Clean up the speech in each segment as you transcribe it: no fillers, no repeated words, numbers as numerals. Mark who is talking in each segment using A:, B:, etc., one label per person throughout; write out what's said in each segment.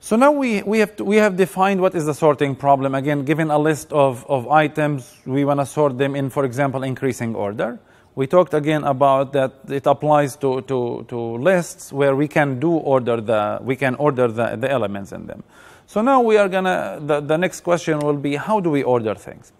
A: So now we have defined what is the sorting problem. Again, given a list of items, we want to sort them in, for example, increasing order. We talked again about that it applies to lists where we can order the elements in them. So now we are the next question will be, how do we order things?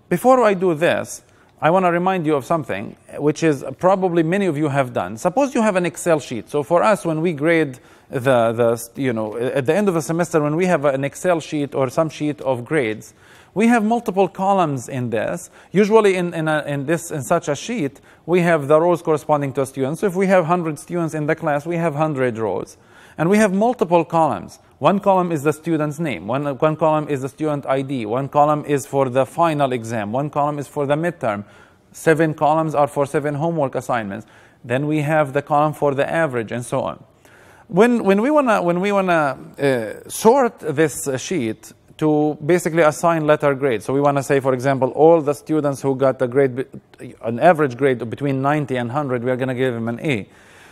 A: Before I do this, I want to remind you of something, which is probably many of you have done. Suppose you have an Excel sheet. So for us, when we grade at the end of the semester, when we have an Excel sheet or some sheet of grades, we have multiple columns in this. Usually in such a sheet, we have the rows corresponding to students. So if we have 100 students in the class, we have 100 rows. And we have multiple columns. One column is the student's name. One column is the student ID. One column is for the final exam. One column is for the midterm. 7 columns are for 7 homework assignments. Then we have the column for the average, and so on. When we wanna sort this sheet to basically assign letter grades. So we want to say, for example, all the students who got an average grade between 90 and 100, we are going to give them an A.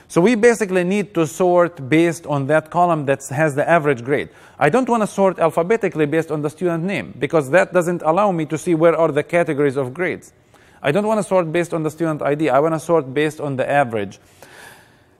A: So we basically need to sort based on that column that has the average grade. I don't want to sort alphabetically based on the student name, because that doesn't allow me to see where are the categories of grades. I don't want to sort based on the student ID. I want to sort based on the average.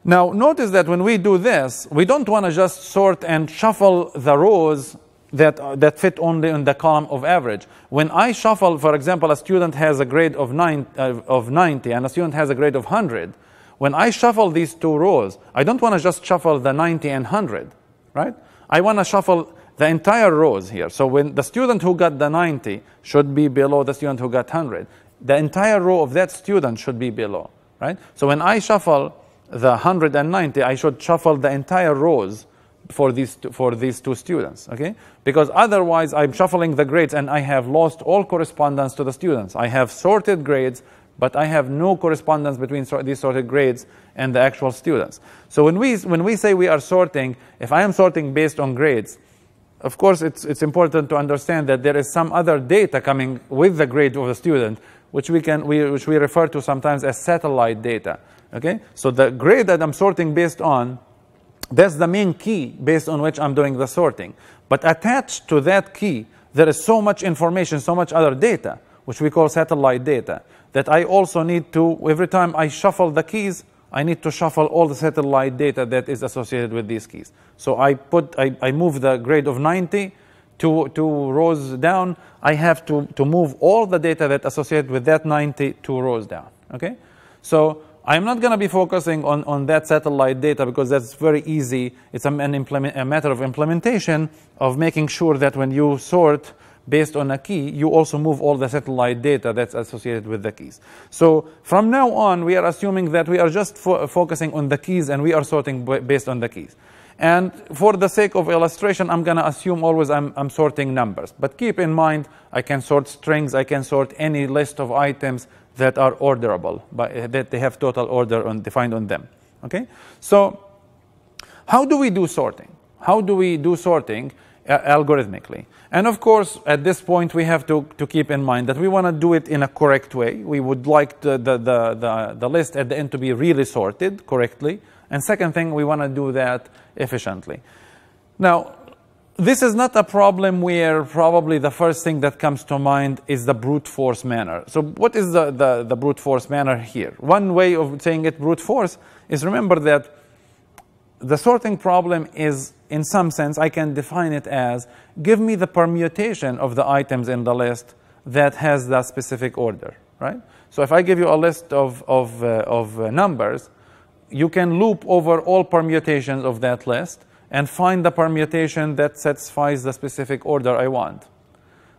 A: Now, notice that when we do this, we don't want to just sort and shuffle the rows that fit only in the column of average. When I shuffle, for example, a student has a grade of 90 and a student has a grade of 100, when I shuffle these two rows, I don't want to just shuffle the 90 and 100, right? I want to shuffle the entire rows here. So when the student who got the 90 should be below the student who got 100, the entire row of that student should be below, right? So when I shuffle the 190, I should shuffle the entire rows for these two students, okay? Because otherwise I'm shuffling the grades and I have lost all correspondence to the students. I have sorted grades, but I have no correspondence between these sorted grades and the actual students. So when we say we are sorting, if I am sorting based on grades, of course it's important to understand that there is some other data coming with the grade of the student, which we refer to sometimes as satellite data, okay? So the grade that I'm sorting based on, that's the main key based on which I'm doing the sorting. But attached to that key, there is so much information, so much other data, which we call satellite data, that I also need to, every time I shuffle the keys, I need to shuffle all the satellite data that is associated with these keys. So I move the grade of 90 two rows down. I have to move all the data that associated with that 90 2 rows down, okay? So I'm not going to be focusing on that satellite data because that's very easy. It's a matter of implementation of making sure that when you sort based on a key, you also move all the satellite data that's associated with the keys. So from now on, we are assuming that we are just focusing on the keys and we are sorting based on the keys. And for the sake of illustration, I'm going to assume always I'm sorting numbers. But keep in mind, I can sort strings. I can sort any list of items that are orderable, that they have total order defined on them. Okay? So how do we do sorting? How do we do sorting algorithmically? And of course, at this point, we have to keep in mind that we want to do it in a correct way. We would like the list at the end to be really sorted correctly. And second thing, we want to do that efficiently. Now, this is not a problem where probably the first thing that comes to mind is the brute force manner. So what is the brute force manner here? One way of saying it brute force is, remember that the sorting problem is, in some sense, I can define it as, give me the permutation of the items in the list that has the specific order, right? So if I give you a list of numbers, you can loop over all permutations of that list and find the permutation that satisfies the specific order I want.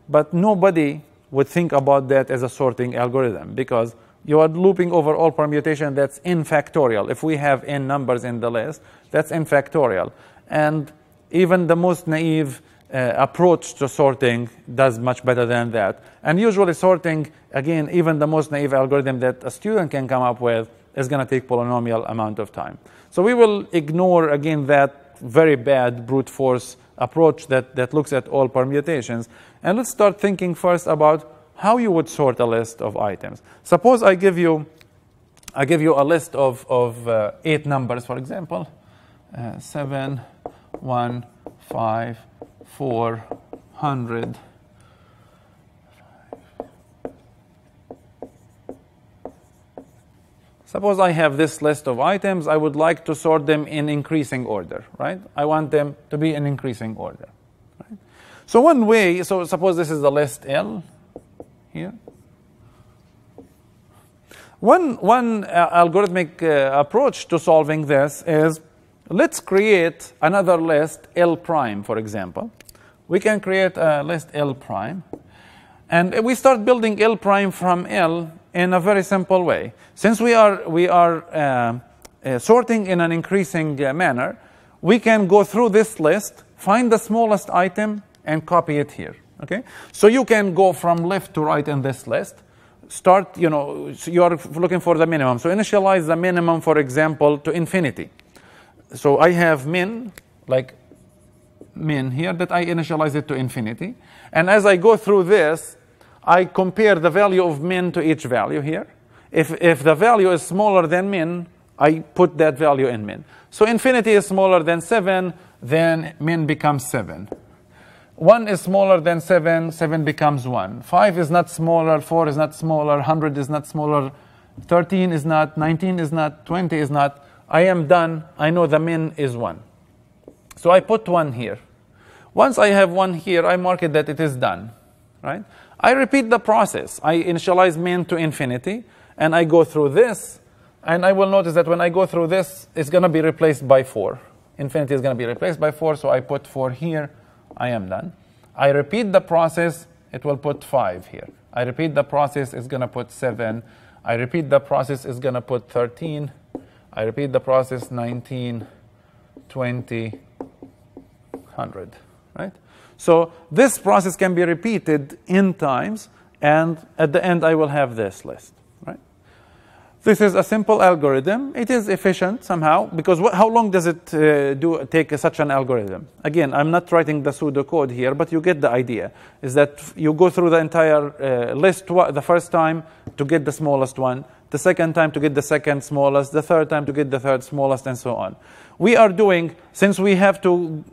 A: But nobody would think about that as a sorting algorithm, because you are looping over all permutation that's n factorial. If we have n numbers in the list, that's n factorial. And even the most naive approach to sorting does much better than that. And usually sorting, again, even the most naive algorithm that a student can come up with is going to take polynomial amount of time. So we will ignore, again, that very bad brute force approach that looks at all permutations. And let's start thinking first about how you would sort a list of items. Suppose I give you a list of 8 numbers, for example, 7, 1, 5, 400. Suppose I have this list of items. I would like to sort them in increasing order, right? I want them to be in increasing order. Right? So one way, so suppose this is the list L here. One algorithmic approach to solving this is, let's create another list L prime, for example. We can create a list L prime. And we start building L prime from L in a very simple way. Since we are sorting in an increasing manner, we can go through this list, find the smallest item, and copy it here. Okay? So you can go from left to right in this list. Start, so you are looking for the minimum. So initialize the minimum, for example, to infinity. So I have min, like min here, that I initialize it to infinity. And as I go through this, I compare the value of min to each value here. If the value is smaller than min, I put that value in min. So infinity is smaller than 7, then min becomes 7. 1 is smaller than 7, 7 becomes 1. 5 is not smaller, 4 is not smaller, 100 is not smaller, 13 is not, 19 is not, 20 is not. I am done. I know the min is 1. So I put 1 here. Once I have 1 here, I mark it that it is done. Right? I repeat the process. I initialize min to infinity, and I go through this, and I will notice that when I go through this, it's going to be replaced by 4. Infinity is going to be replaced by 4, so I put 4 here. I am done. I repeat the process, it will put 5 here. I repeat the process, it's going to put 7. I repeat the process, it's going to put 13. I repeat the process, 19, 20, 100. Right? So this process can be repeated n times, and at the end I will have this list. Right? This is a simple algorithm. It is efficient somehow, because how long does it take such an algorithm? Again, I'm not writing the pseudocode here, but you get the idea. Is that you go through the entire list the first time to get the smallest one, the second time to get the second smallest, the third time to get the third smallest, and so on. We are doing, since we have to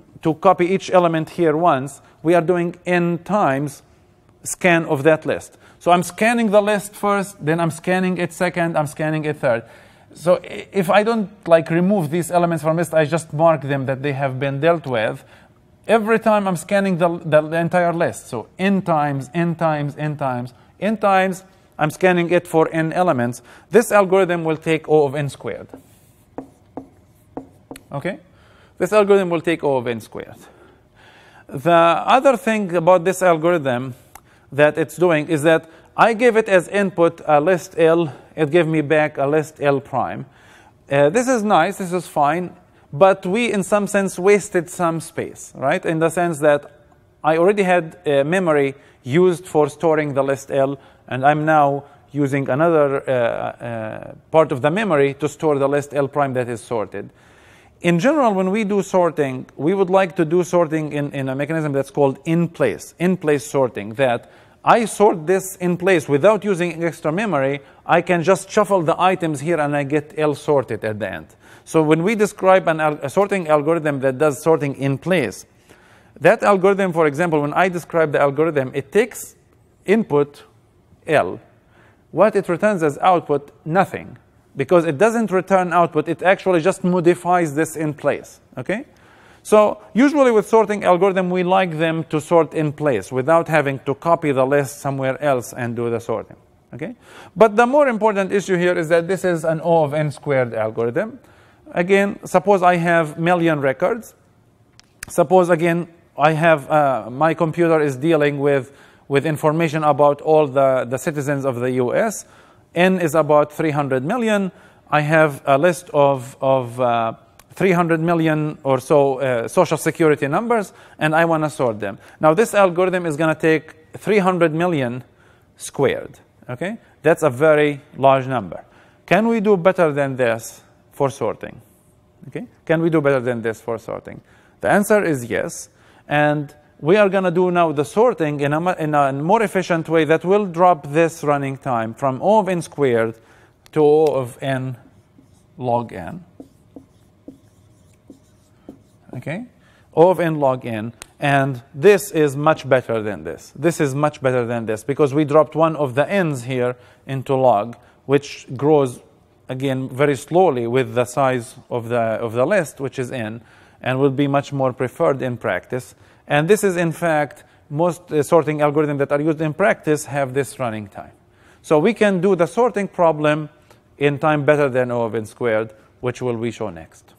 A: copy each element here once, we are doing n times scan of that list. So I'm scanning the list first, then I'm scanning it second, I'm scanning it third. So if I don't remove these elements from list, I just mark them that they have been dealt with. Every time I'm scanning the entire list. So n times, n times, n times, n times, I'm scanning it for n elements. This algorithm will take O of n squared. Okay? This algorithm will take O of n squared. The other thing about this algorithm that it's doing is that I give it as input a list L. It gave me back a list L prime. This is nice. This is fine. But we, in some sense, wasted some space, right? In the sense that I already had memory used for storing the list L, and I'm now using another part of the memory to store the list L prime that is sorted. In general, when we do sorting, we would like to do sorting in a mechanism that's called in-place sorting, that I sort this in place without using extra memory. I can just shuffle the items here and I get L sorted at the end. So when we describe a sorting algorithm that does sorting in place, that algorithm, for example, when I describe the algorithm, it takes input L. What it returns as output, nothing. Because it doesn't return output, it actually just modifies this in place. Okay? So usually with sorting algorithm, we like them to sort in place without having to copy the list somewhere else and do the sorting. Okay? But the more important issue here is that this is an O of n squared algorithm. Again, suppose I have million records. Suppose, again, I have my computer is dealing with information about all the citizens of the US. N is about 300 million. I have a list of 300 million or so social security numbers, and I want to sort them. Now, this algorithm is going to take 300 million squared. Okay? That's a very large number. Can we do better than this for sorting? Okay? Can we do better than this for sorting? The answer is yes. And we are going to do now the sorting in a more efficient way that will drop this running time from O of n squared to O of n log n. Okay? O of n log n, and this is much better than this. This is much better than this because we dropped one of the n's here into log, which grows, again, very slowly with the size of the list, which is n, and will be much more preferred in practice. And this is, in fact, most sorting algorithms that are used in practice have this running time. So we can do the sorting problem in time better than O of n squared, which will we show next.